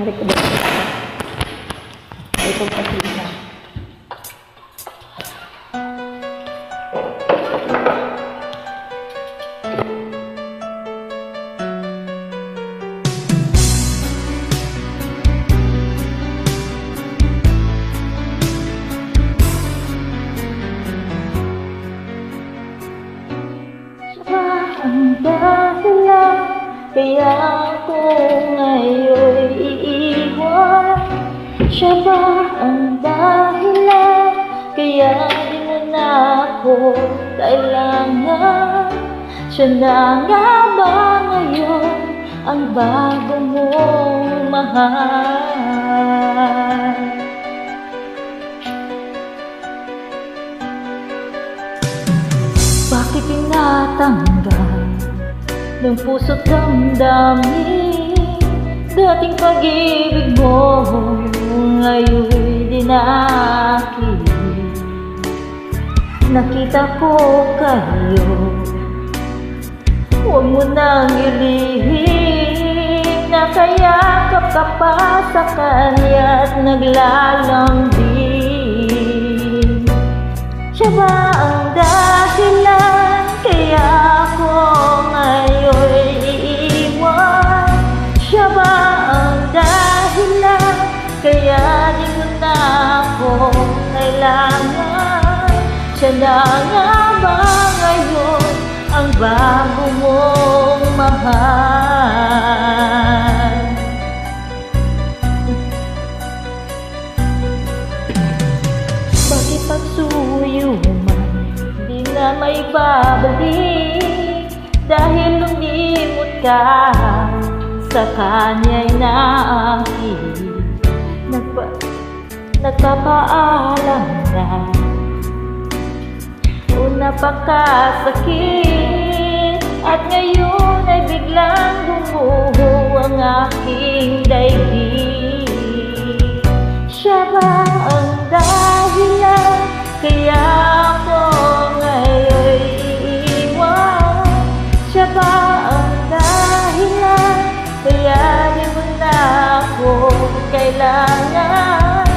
Hari ko ba? Ito pasensya. Ang dahilan kaya ako ngayon iiwan. Siya ba ang dahilan kaya di mo na ako kailangan? Siya na nga ba ngayon ang bago mong mahal? Bakit tinatanggal ng puso't damdamin dating pag-ibig mo ngayon'y dinakil? Nakita ko kayo, huwag mo nang ilihim. Nakayakap ka pa sa kanya't naglalambing. Siya ba ang dahilan kaya ako ngayon iiwan? Siya ba ang dahilan kaya di mo na ako kailangan? Siya na nga ba ngayon ang bago mong mahal? Bakit pagsuyo man di na may babalik? Dahil lumimot ka sa kanya'y naakit. Nagpapaalam na una pa kasakit, at ngayon ay biglang gumuho ang aking daigdig. Siya ba ang dahilan kaya ako ngayon iiwan? Siya ba ang dahilan kaya di mo na ako kailangan?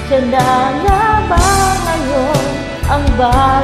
Siya na nga ba ngayon ang bago